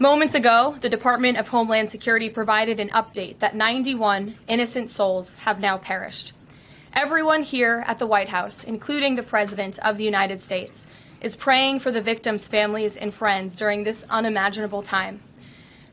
Moments ago, the Department of Homeland Security provided an update that 91 innocent souls have now perished. Everyone here at the White House, including the President of the United States, is praying for the victims' families and friends during this unimaginable time.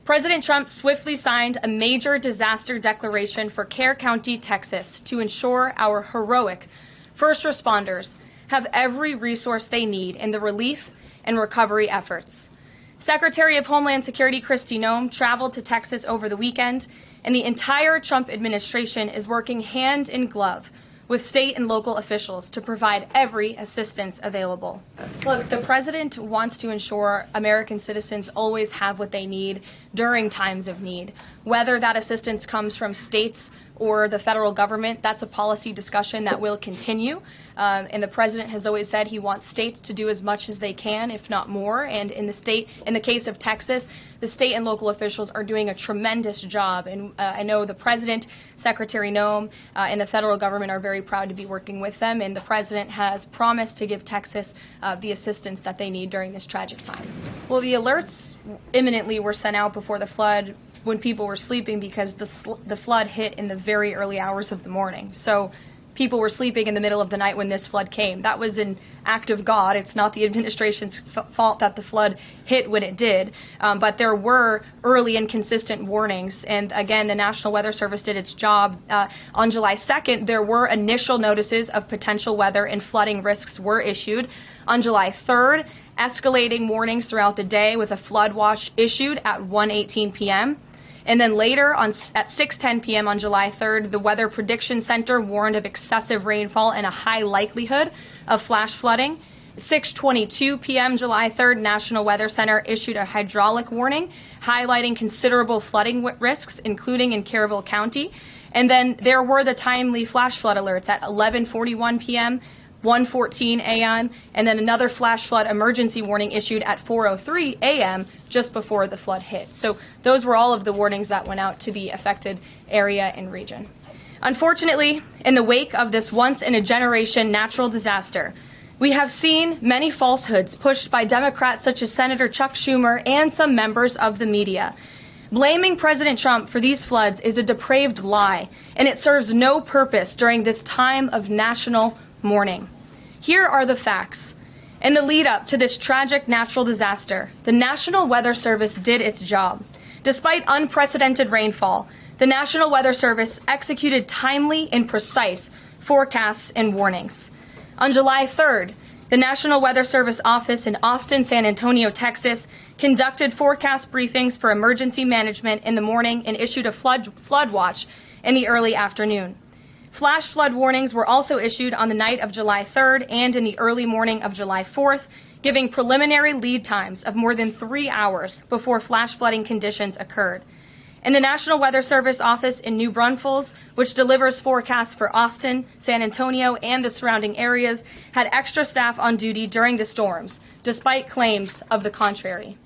President Trump swiftly signed a major disaster declaration for Kerr County, Texas, to ensure our heroic first responders have every resource they need in the relief and recovery efforts. Secretary of Homeland Security Kristi Noem traveled to Texas over the weekend, and the entire Trump administration is working hand in glove with state and local officials to provide every assistance available. Look, the president wants to ensure American citizens always have what they need during times of need. Whether that assistance comes from states or the federal government, that's a policy discussion that will continue. And the president has always said he wants states to do as much as they can, if not more. And in the case of Texas, the state and local officials are doing a tremendous job. And I know the president, Secretary Noem, and the federal government are very proud to be working with them. And the president has promised to give Texas the assistance that they need during this tragic time. Well, the alerts imminently were sent out before the flood when people were sleeping, because the flood hit in the very early hours of the morning. So people were sleeping in the middle of the night when this flood came. That was an act of God. It's not the administration's fault that the flood hit when it did. But there were early and consistent warnings. And again, the National Weather Service did its job. On July 2nd, there were initial notices of potential weather and flooding risks were issued. On July 3rd, escalating warnings throughout the day with a flood watch issued at 1:18 p.m. And then later, at 6:10 p.m. on July 3rd, the Weather Prediction Center warned of excessive rainfall and a high likelihood of flash flooding. At 6:22 p.m. July 3rd, National Weather Center issued a hydraulic warning, highlighting considerable flooding risks, including in Caryville County. And then there were the timely flash flood alerts at 11:41 p.m., 1:14 a.m., and then another flash flood emergency warning issued at 4:03 a.m. just before the flood hit. So those were all of the warnings that went out to the affected area and region. Unfortunately, in the wake of this once-in-a-generation natural disaster, we have seen many falsehoods pushed by Democrats such as Senator Chuck Schumer and some members of the media. Blaming President Trump for these floods is a depraved lie, and it serves no purpose during this time of national mourning. Here are the facts. In the lead up to this tragic natural disaster, the National Weather Service did its job. Despite unprecedented rainfall, the National Weather Service executed timely and precise forecasts and warnings. On July 3rd, the National Weather Service office in Austin, San Antonio, Texas, conducted forecast briefings for emergency management in the morning and issued a flood watch in the early afternoon. Flash flood warnings were also issued on the night of July 3rd and in the early morning of July 4th, giving preliminary lead times of more than 3 hours before flash flooding conditions occurred. And the National Weather Service office in New Braunfels, which delivers forecasts for Austin, San Antonio, and the surrounding areas, had extra staff on duty during the storms, despite claims of the contrary.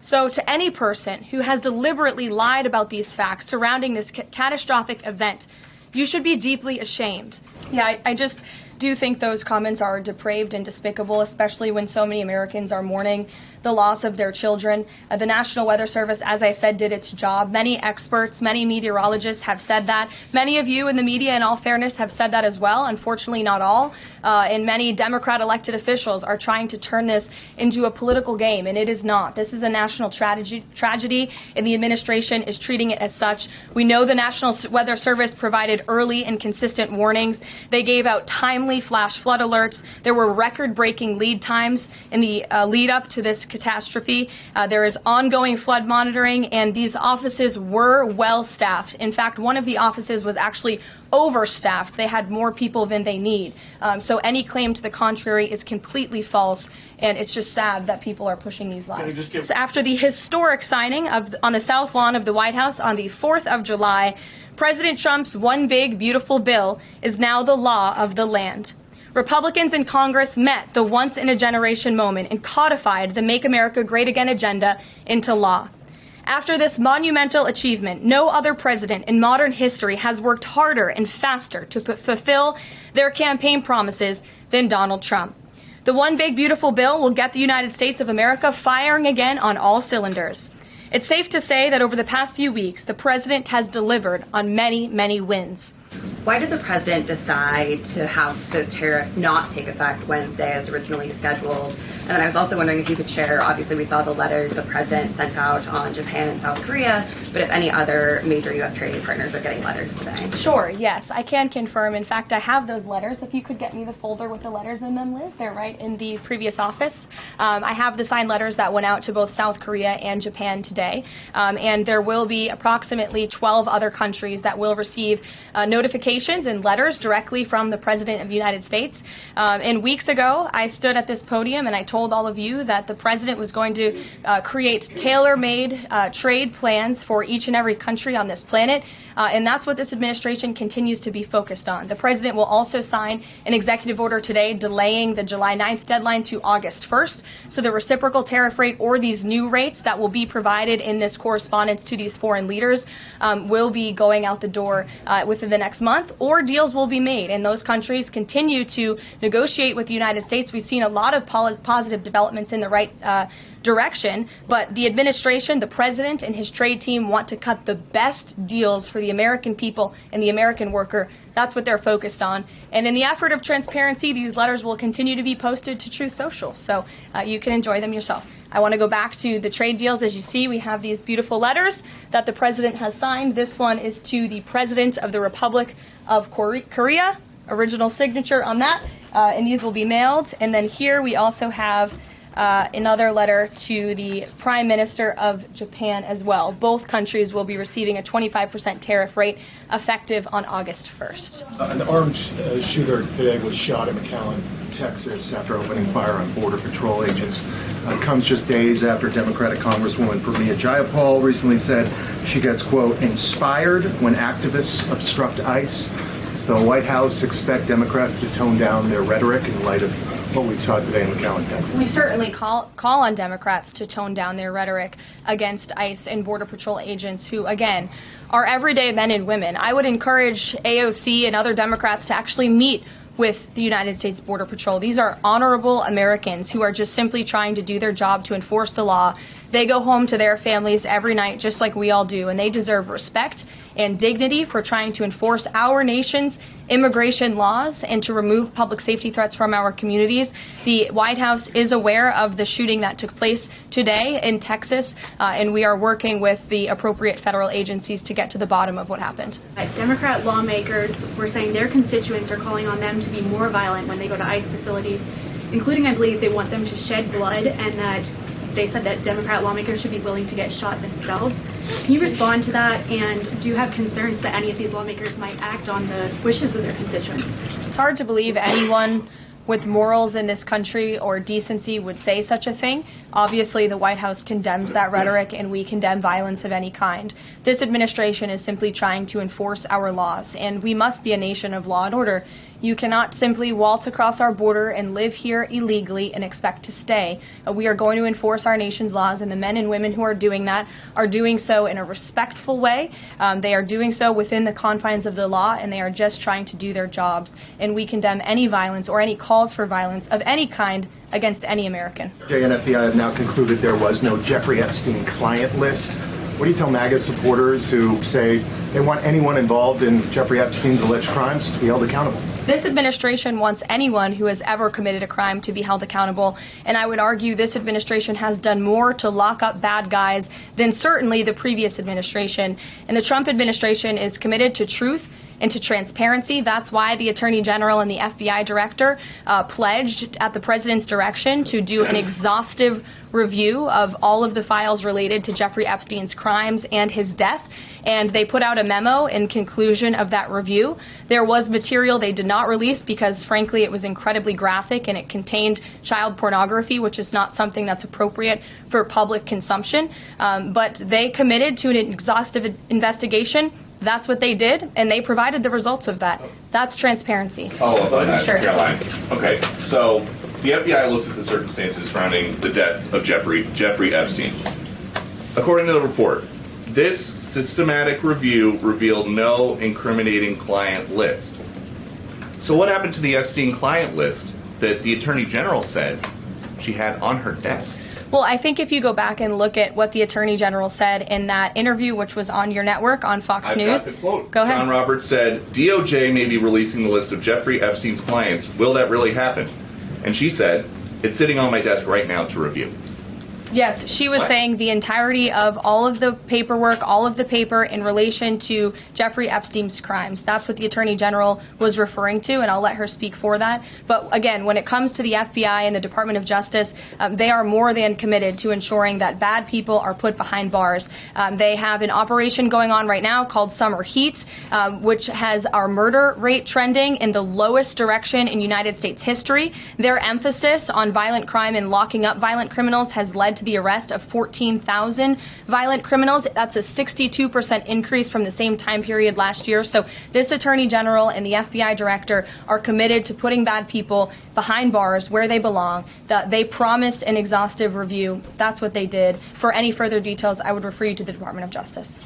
So to any person who has deliberately lied about these facts surrounding this catastrophic event, you should be deeply ashamed. Yeah, I just do think those comments are depraved and despicable, especially when so many Americans are mourning the loss of their children. The National Weather Service, as I said, did its job. Many experts, many meteorologists have said that. Many of you in the media, in all fairness, have said that as well. Unfortunately, not all. And many Democrat elected officials are trying to turn this into a political game, and it is not. This is a national tragedy, and the administration is treating it as such. We know the National Weather Service provided early and consistent warnings. They gave out timely flash flood alerts. There were record-breaking lead times in the lead up to this catastrophe. There is ongoing flood monitoring, and these offices were well staffed. In fact, one of the offices was actually overstaffed. They had more people than they need. So any claim to the contrary is completely false, and it's just sad that people are pushing these lies. So after the historic signing on the South Lawn of the White House on the 4th of July, President Trump's one big, beautiful bill is now the law of the land. Republicans in Congress met the once-in-a-generation moment and codified the Make America Great Again agenda into law. After this monumental achievement, no other president in modern history has worked harder and faster to fulfill their campaign promises than Donald Trump. The one big, beautiful bill will get the United States of America firing again on all cylinders. It's safe to say that over the past few weeks, the president has delivered on many, many wins. Why did the president decide to have those tariffs not take effect Wednesday as originally scheduled? And then I was also wondering if you could share, obviously we saw the letters the president sent out on Japan and South Korea, but if any other major U.S. trading partners are getting letters today. Sure, yes, I can confirm. In fact, I have those letters. If you could get me the folder with the letters in them, Liz, they're right in the previous office. I have the signed letters that went out to both South Korea and Japan today. And there will be approximately 12 other countries that will receive notifications and letters directly from the President of the United States. And weeks ago, I stood at this podium and I told all of you that the President was going to create tailor-made trade plans for each and every country on this planet. And that's what this administration continues to be focused on. The President will also sign an executive order today delaying the July 9th deadline to August 1st. So the reciprocal tariff rate or these new rates that will be provided in this correspondence to these foreign leaders will be going out the door within the next month, or deals will be made. And those countries continue to negotiate with the United States. We've seen a lot of positive developments in the right direction, but the administration, the president, and his trade team want to cut the best deals for the American people and the American worker. That's what they're focused on. And in the effort of transparency, these letters will continue to be posted to Truth Social, so you can enjoy them yourself. I want to go back to the trade deals. As you see, we have these beautiful letters that the president has signed. This one is to the President of the Republic of Korea, original signature on that, and these will be mailed. And then here we also have another letter to the Prime Minister of Japan as well. Both countries will be receiving a 25% tariff rate effective on August 1st. An armed shooter today was shot in McAllen, Texas, after opening fire on Border Patrol agents. It comes just days after Democratic Congresswoman Pramila Jayapal recently said she gets, quote, inspired when activists obstruct ICE. Does the White House expect Democrats to tone down their rhetoric in light of what we saw today in McAllen, Texas? We certainly call on Democrats to tone down their rhetoric against ICE and Border Patrol agents who, again, are everyday men and women. I would encourage AOC and other Democrats to actually meet with the United States Border Patrol. These are honorable Americans who are just simply trying to do their job to enforce the law. They go home to their families every night just like we all do, and they deserve respect and dignity for trying to enforce our nation's immigration laws and to remove public safety threats from our communities. The White House is aware of the shooting that took place today in Texas, and we are working with the appropriate federal agencies to get to the bottom of what happened. Democrat lawmakers were saying their constituents are calling on them to be more violent when they go to ICE facilities, including, I believe, they want them to shed blood, and that they said that Democrat lawmakers should be willing to get shot themselves. Can you respond to that, and do you have concerns that any of these lawmakers might act on the wishes of their constituents? It's hard to believe anyone with morals in this country or decency would say such a thing. Obviously, the White House condemns that rhetoric, and we condemn violence of any kind. This administration is simply trying to enforce our laws, and we must be a nation of law and order. You cannot simply waltz across our border and live here illegally and expect to stay. We are going to enforce our nation's laws, and the men and women who are doing that are doing so in a respectful way. They are doing so within the confines of the law, and they are just trying to do their jobs. And we condemn any violence or any calls for violence of any kind against any American. DOJ and FBI have now concluded there was no Jeffrey Epstein client list. What do you tell MAGA supporters who say they want anyone involved in Jeffrey Epstein's alleged crimes to be held accountable? This administration wants anyone who has ever committed a crime to be held accountable, and I would argue this administration has done more to lock up bad guys than certainly the previous administration. And the Trump administration is committed to truth and to transparency. That's why the Attorney General and the FBI Director pledged at the President's direction to do an exhaustive review of all of the files related to Jeffrey Epstein's crimes and his death. And they put out a memo in conclusion of that review. There was material they did not release because, frankly, it was incredibly graphic and it contained child pornography, which is not something that's appropriate for public consumption. But they committed to an exhaustive investigation. That's what they did, and they provided the results of that. That's transparency. Follow up on that, Sure. Caroline. Okay, so the FBI looks at the circumstances surrounding the death of Jeffrey Epstein. According to the report, this systematic review revealed no incriminating client list. So what happened to the Epstein client list that the Attorney General said she had on her desk? Well, I think if you go back and look at what the Attorney General said in that interview, which was on your network on Fox I've News. got the quote. Go ahead. John Roberts said, DOJ may be releasing the list of Jeffrey Epstein's clients. Will that really happen? And she said, it's sitting on my desk right now to review. Yes, she was What? saying the entirety of all of the paperwork, all of the paper in relation to Jeffrey Epstein's crimes. That's what the Attorney General was referring to, and I'll let her speak for that. But again, when it comes to the FBI and the Department of Justice, they are more than committed to ensuring that bad people are put behind bars. They have an operation going on right now called Summer Heat, which has our murder rate trending in the lowest direction in United States history. Their emphasis on violent crime and locking up violent criminals has led to the arrest of 14,000 violent criminals. That's a 62% increase from the same time period last year. So this Attorney General and the FBI Director are committed to putting bad people behind bars where they belong. They promised an exhaustive review. That's what they did. For any further details, I would refer you to the Department of Justice.